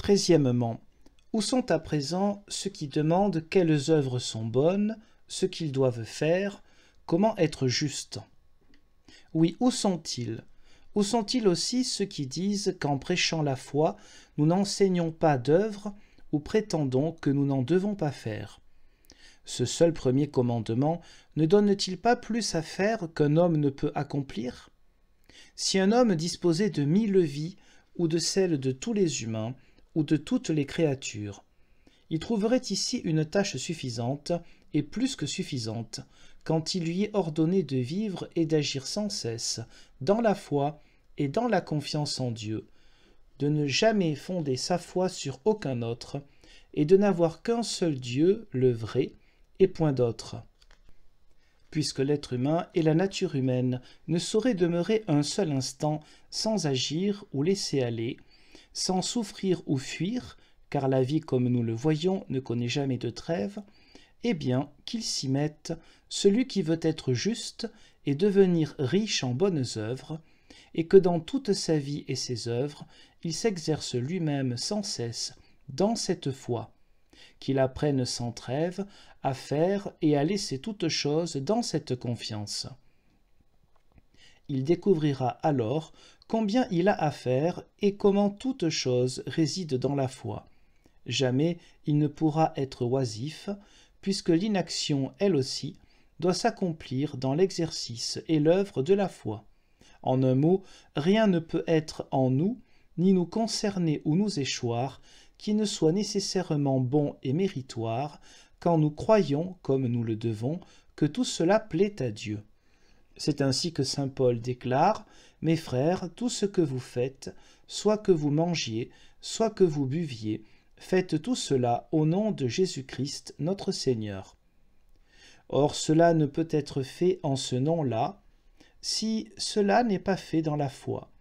13e. Où sont à présent ceux qui demandent quelles œuvres sont bonnes, ce qu'ils doivent faire, comment être justes? Oui, où sont-ils? Où sont-ils aussi ceux qui disent qu'en prêchant la foi, nous n'enseignons pas d'œuvres ou prétendons que nous n'en devons pas faire? Ce seul premier commandement ne donne-t-il pas plus à faire qu'un homme ne peut accomplir? Si un homme disposait de 1000 vies, ou de celles de tous les humains, ou de toutes les créatures, il trouverait ici une tâche suffisante, et plus que suffisante, quand il lui est ordonné de vivre et d'agir sans cesse, dans la foi et dans la confiance en Dieu, de ne jamais fonder sa foi sur aucun autre, et de n'avoir qu'un seul Dieu, le vrai, et point d'autre. Puisque l'être humain et la nature humaine ne sauraient demeurer un seul instant sans agir ou laisser aller, sans souffrir ou fuir, car la vie comme nous le voyons ne connaît jamais de trêve, eh bien qu'il s'y mette, celui qui veut être juste et devenir riche en bonnes œuvres, et que dans toute sa vie et ses œuvres, il s'exerce lui-même sans cesse dans cette foi, qu'il apprenne sans trêve à faire et à laisser toutes choses dans cette confiance. Il découvrira alors combien il a à faire et comment toute chose réside dans la foi. Jamais il ne pourra être oisif, puisque l'inaction, elle aussi, doit s'accomplir dans l'exercice et l'œuvre de la foi. En un mot, rien ne peut être en nous, ni nous concerner ou nous échoir, qui ne soit nécessairement bon et méritoire, quand nous croyons, comme nous le devons, que tout cela plaît à Dieu. C'est ainsi que saint Paul déclare « Mes frères, tout ce que vous faites, soit que vous mangiez, soit que vous buviez, faites tout cela au nom de Jésus-Christ notre Seigneur. » Or cela ne peut être fait en ce nom-là, si cela n'est pas fait dans la foi.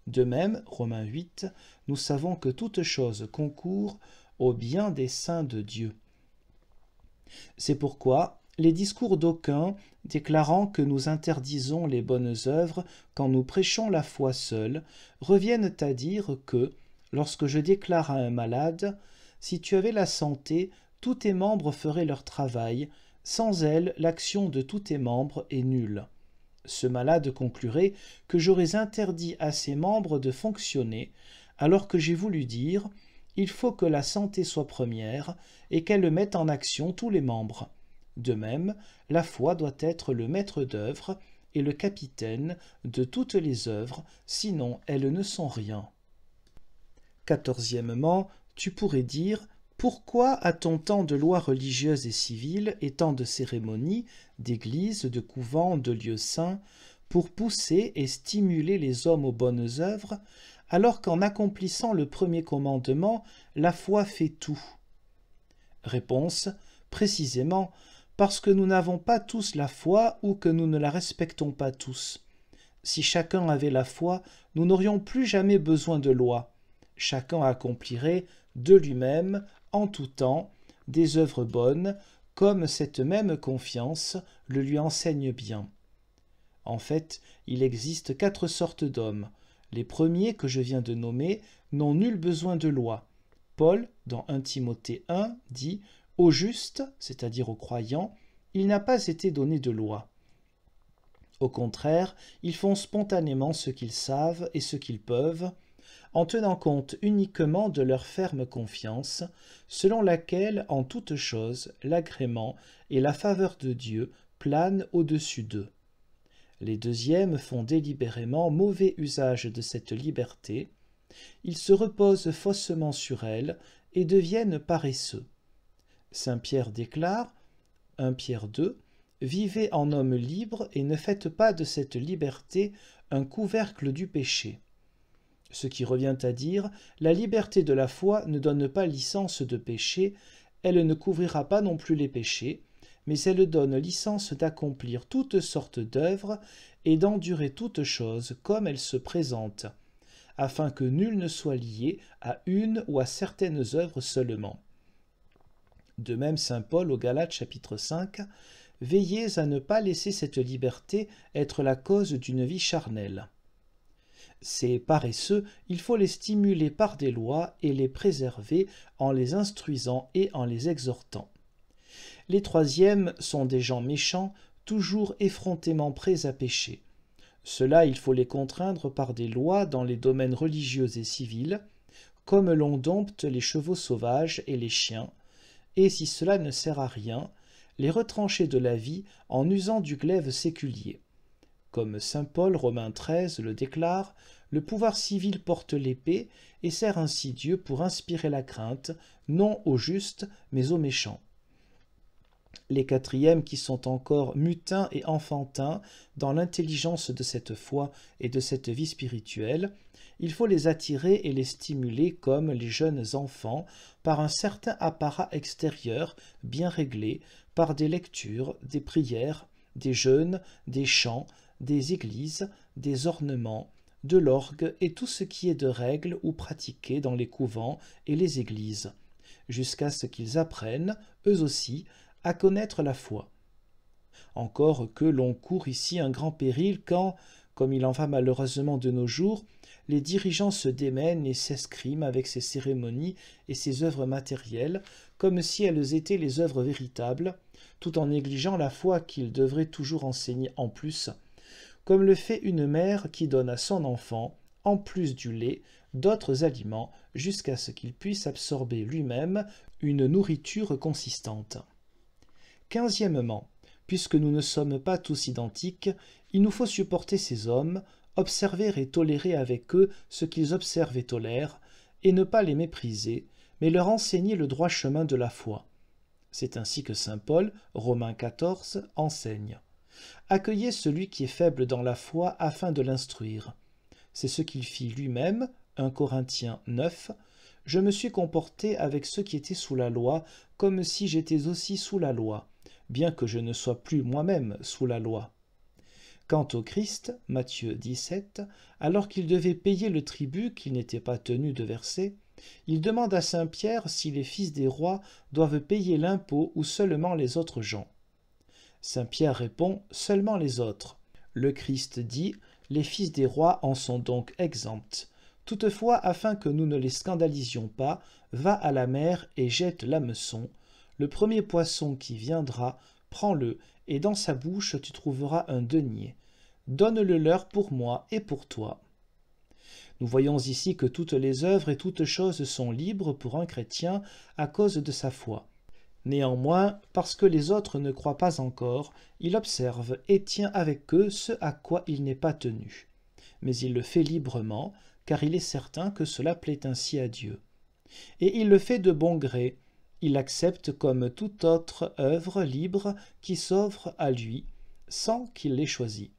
De même, Romains 8, nous savons que toute chose concourt au bien des saints de Dieu. C'est pourquoi les discours d'aucuns déclarant que nous interdisons les bonnes œuvres quand nous prêchons la foi seule reviennent à dire que, lorsque je déclare à un malade « Si tu avais la santé, tous tes membres feraient leur travail, sans elle, l'action de tous tes membres est nulle. » Ce malade conclurait que j'aurais interdit à ses membres de fonctionner, alors que j'ai voulu dire « Il faut que la santé soit première et qu'elle mette en action tous les membres. » De même, la foi doit être le maître d'œuvre et le capitaine de toutes les œuvres, sinon elles ne sont rien. 14e, tu pourrais dire « Pourquoi a-t-on tant de lois religieuses et civiles et tant de cérémonies, d'églises, de couvents, de lieux saints, pour pousser et stimuler les hommes aux bonnes œuvres, alors qu'en accomplissant le premier commandement, la foi fait tout ?» Réponse « Précisément, parce que nous n'avons pas tous la foi ou que nous ne la respectons pas tous. Si chacun avait la foi, nous n'aurions plus jamais besoin de loi. Chacun accomplirait de lui-même, en tout temps, des œuvres bonnes, comme cette même confiance le lui enseigne bien. En fait, il existe 4 sortes d'hommes. Les premiers que je viens de nommer n'ont nul besoin de loi. Paul, dans 1 Timothée 1, dit « Aux justes, c'est-à-dire aux croyants, il n'a pas été donné de loi. » Au contraire, ils font spontanément ce qu'ils savent et ce qu'ils peuvent, en tenant compte uniquement de leur ferme confiance, selon laquelle, en toute chose, l'agrément et la faveur de Dieu planent au-dessus d'eux. Les deuxièmes font délibérément mauvais usage de cette liberté, ils se reposent faussement sur elle et deviennent paresseux. Saint Pierre déclare, 1 Pierre 2, « Vivez en homme libre et ne faites pas de cette liberté un couvercle du péché. » Ce qui revient à dire, la liberté de la foi ne donne pas licence de péché, elle ne couvrira pas non plus les péchés, mais elle donne licence d'accomplir toutes sortes d'œuvres et d'endurer toutes choses comme elles se présentent, afin que nul ne soit lié à une ou à certaines œuvres seulement. De même saint Paul aux Galates chapitre 5, « Veillez à ne pas laisser cette liberté être la cause d'une vie charnelle. » Ces paresseux, il faut les stimuler par des lois et les préserver en les instruisant et en les exhortant. Les troisièmes sont des gens méchants, toujours effrontément prêts à pécher. Ceux-là, il faut les contraindre par des lois dans les domaines religieux et civils, comme l'on dompte les chevaux sauvages et les chiens, et si cela ne sert à rien, les retrancher de la vie en usant du glaive séculier. Comme saint Paul, Romains 13, le déclare, le pouvoir civil porte l'épée et sert ainsi Dieu pour inspirer la crainte, non aux justes, mais aux méchants. Les quatrièmes qui sont encore mutins et enfantins dans l'intelligence de cette foi et de cette vie spirituelle, il faut les attirer et les stimuler comme les jeunes enfants par un certain apparat extérieur bien réglé, par des lectures, des prières, des jeûnes, des chants, des églises, des ornements, de l'orgue et tout ce qui est de règle ou pratiqué dans les couvents et les églises, jusqu'à ce qu'ils apprennent, eux aussi, à connaître la foi. Encore que l'on court ici un grand péril quand, comme il en va malheureusement de nos jours, les dirigeants se démènent et s'escriment avec ces cérémonies et ces œuvres matérielles, comme si elles étaient les œuvres véritables, tout en négligeant la foi qu'ils devraient toujours enseigner en plus, comme le fait une mère qui donne à son enfant, en plus du lait, d'autres aliments, jusqu'à ce qu'il puisse absorber lui-même une nourriture consistante. 15e, puisque nous ne sommes pas tous identiques, il nous faut supporter ces hommes, observer et tolérer avec eux ce qu'ils observent et tolèrent, et ne pas les mépriser, mais leur enseigner le droit chemin de la foi. C'est ainsi que saint Paul, Romains 14, enseigne. Accueillez celui qui est faible dans la foi afin de l'instruire. C'est ce qu'il fit lui-même, 1 Corinthiens 9, « Je me suis comporté avec ceux qui étaient sous la loi, comme si j'étais aussi sous la loi, bien que je ne sois plus moi-même sous la loi. » Quant au Christ, Matthieu 17, alors qu'il devait payer le tribut qu'il n'était pas tenu de verser, il demande à saint Pierre si les fils des rois doivent payer l'impôt ou seulement les autres gens. Saint Pierre répond « Seulement les autres ». Le Christ dit « Les fils des rois en sont donc exempts. Toutefois, afin que nous ne les scandalisions pas, va à la mer et jette l'hameçon. Le premier poisson qui viendra, prends-le, et dans sa bouche tu trouveras un denier. Donne-le leur pour moi et pour toi. » Nous voyons ici que toutes les œuvres et toutes choses sont libres pour un chrétien à cause de sa foi. Néanmoins, parce que les autres ne croient pas encore, il observe et tient avec eux ce à quoi il n'est pas tenu. Mais il le fait librement, car il est certain que cela plaît ainsi à Dieu. Et il le fait de bon gré. Il accepte comme toute autre œuvre libre qui s'offre à lui, sans qu'il l'ait choisie.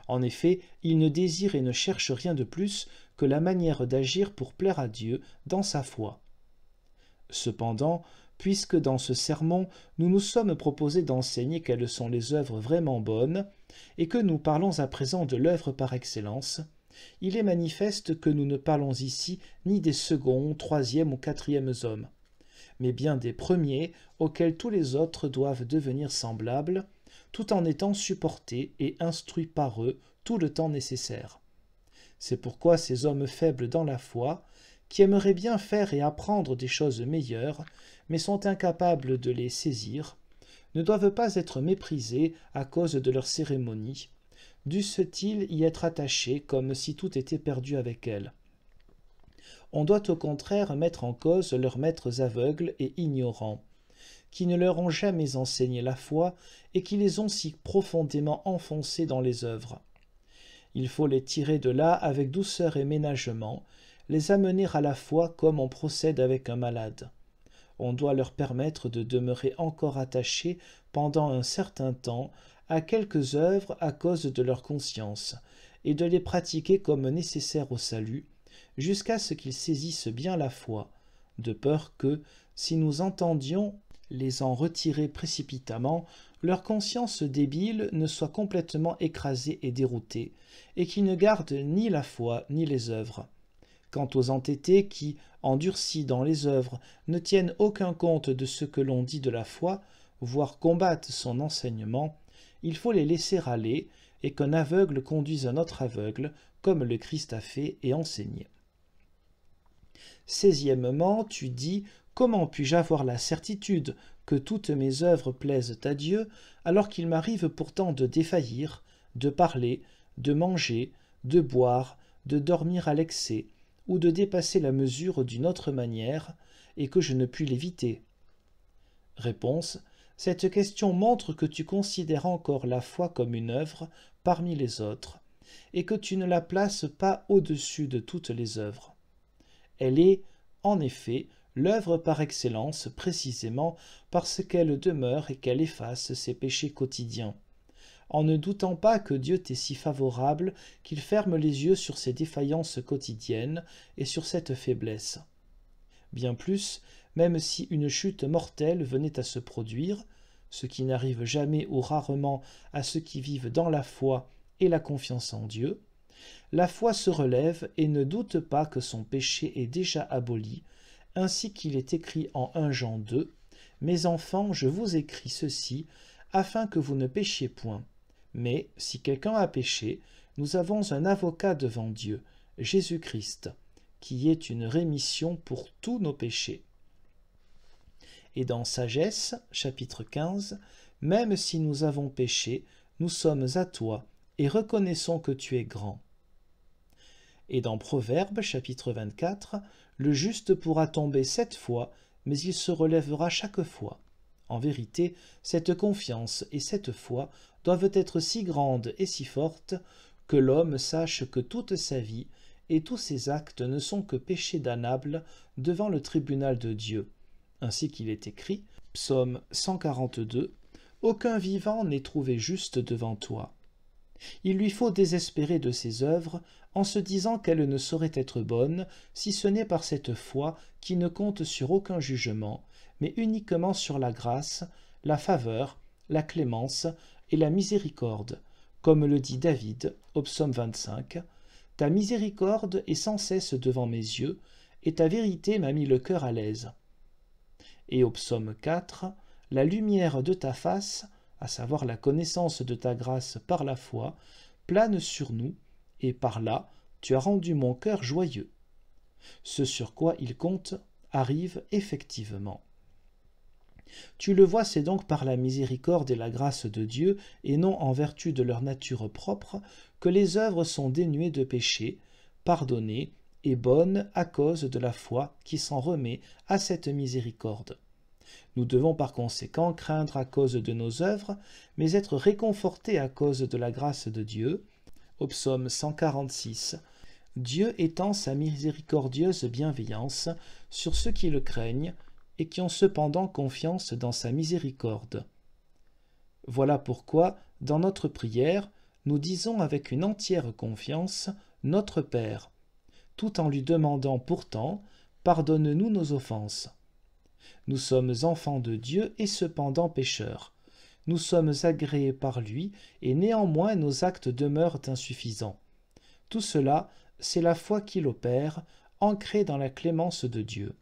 En effet, il ne désire et ne cherche rien de plus que la manière d'agir pour plaire à Dieu dans sa foi. Cependant, puisque dans ce sermon nous nous sommes proposés d'enseigner quelles sont les œuvres vraiment bonnes, et que nous parlons à présent de l'œuvre par excellence, il est manifeste que nous ne parlons ici ni des seconds, troisièmes ou quatrièmes hommes, mais bien des premiers auxquels tous les autres doivent devenir semblables, tout en étant supportés et instruits par eux tout le temps nécessaire. C'est pourquoi ces hommes faibles dans la foi, qui aimeraient bien faire et apprendre des choses meilleures, mais sont incapables de les saisir, ne doivent pas être méprisés à cause de leurs cérémonies, dussent-ils y être attachés comme si tout était perdu avec elles. On doit au contraire mettre en cause leurs maîtres aveugles et ignorants, qui ne leur ont jamais enseigné la foi et qui les ont si profondément enfoncés dans les œuvres. Il faut les tirer de là avec douceur et ménagement, les amener à la foi comme on procède avec un malade. On doit leur permettre de demeurer encore attachés pendant un certain temps à quelques œuvres à cause de leur conscience, et de les pratiquer comme nécessaires au salut, jusqu'à ce qu'ils saisissent bien la foi, de peur que, si nous entendions les en retirer précipitamment, leur conscience débile ne soit complètement écrasée et déroutée, et qu'ils ne gardent ni la foi ni les œuvres. Quant aux entêtés qui, endurcis dans les œuvres, ne tiennent aucun compte de ce que l'on dit de la foi, voire combattent son enseignement, il faut les laisser aller, et qu'un aveugle conduise un autre aveugle, comme le Christ a fait et enseigné. 16e, tu dis « Comment puis-je avoir la certitude que toutes mes œuvres plaisent à Dieu, alors qu'il m'arrive pourtant de défaillir, de parler, de manger, de boire, de dormir à l'excès, ou de dépasser la mesure d'une autre manière, et que je ne puis l'éviter ?» Réponse. Cette question montre que tu considères encore la foi comme une œuvre parmi les autres, et que tu ne la places pas au-dessus de toutes les œuvres. Elle est, en effet, l'œuvre par excellence, précisément parce qu'elle demeure et qu'elle efface ses péchés quotidiens, en ne doutant pas que Dieu t'est si favorable qu'il ferme les yeux sur ses défaillances quotidiennes et sur cette faiblesse. Bien plus, même si une chute mortelle venait à se produire, ce qui n'arrive jamais ou rarement à ceux qui vivent dans la foi et la confiance en Dieu, la foi se relève et ne doute pas que son péché est déjà aboli, ainsi qu'il est écrit en 1 Jean 2, « Mes enfants, je vous écris ceci, afin que vous ne péchiez point. Mais si quelqu'un a péché, nous avons un avocat devant Dieu, Jésus-Christ, qui est une rémission pour tous nos péchés. » Et dans Sagesse, chapitre 15, « Même si nous avons péché, nous sommes à toi, et reconnaissons que tu es grand. » Et dans Proverbes, chapitre 24, « Le juste pourra tomber 7 fois, mais il se relèvera chaque fois. » En vérité, cette confiance et cette foi doivent être si grandes et si fortes que l'homme sache que toute sa vie et tous ses actes ne sont que péchés damnables devant le tribunal de Dieu. Ainsi qu'il est écrit, psaume 142, « Aucun vivant n'est trouvé juste devant toi. » Il lui faut désespérer de ses œuvres en se disant qu'elles ne sauraient être bonnes si ce n'est par cette foi qui ne compte sur aucun jugement, mais uniquement sur la grâce, la faveur, la clémence et la miséricorde, comme le dit David au psaume 25, « Ta miséricorde est sans cesse devant mes yeux, et ta vérité m'a mis le cœur à l'aise. » Et au psaume 4, « La lumière de ta face, à savoir la connaissance de ta grâce par la foi, plane sur nous, et par là tu as rendu mon cœur joyeux. » Ce sur quoi il compte arrive effectivement. Tu le vois, c'est donc par la miséricorde et la grâce de Dieu, et non en vertu de leur nature propre, que les œuvres sont dénuées de péché, pardonnées et bonnes à cause de la foi qui s'en remet à cette miséricorde. Nous devons par conséquent craindre à cause de nos œuvres, mais être réconfortés à cause de la grâce de Dieu. Au psaume 146, Dieu étend sa miséricordieuse bienveillance sur ceux qui le craignent et qui ont cependant confiance dans sa miséricorde. Voilà pourquoi, dans notre prière, nous disons avec une entière confiance « Notre Père », tout en lui demandant pourtant « Pardonne-nous nos offenses ». Nous sommes enfants de Dieu et cependant pécheurs. Nous sommes agréés par lui et néanmoins nos actes demeurent insuffisants. Tout cela, c'est la foi qui l'opère, ancrée dans la clémence de Dieu.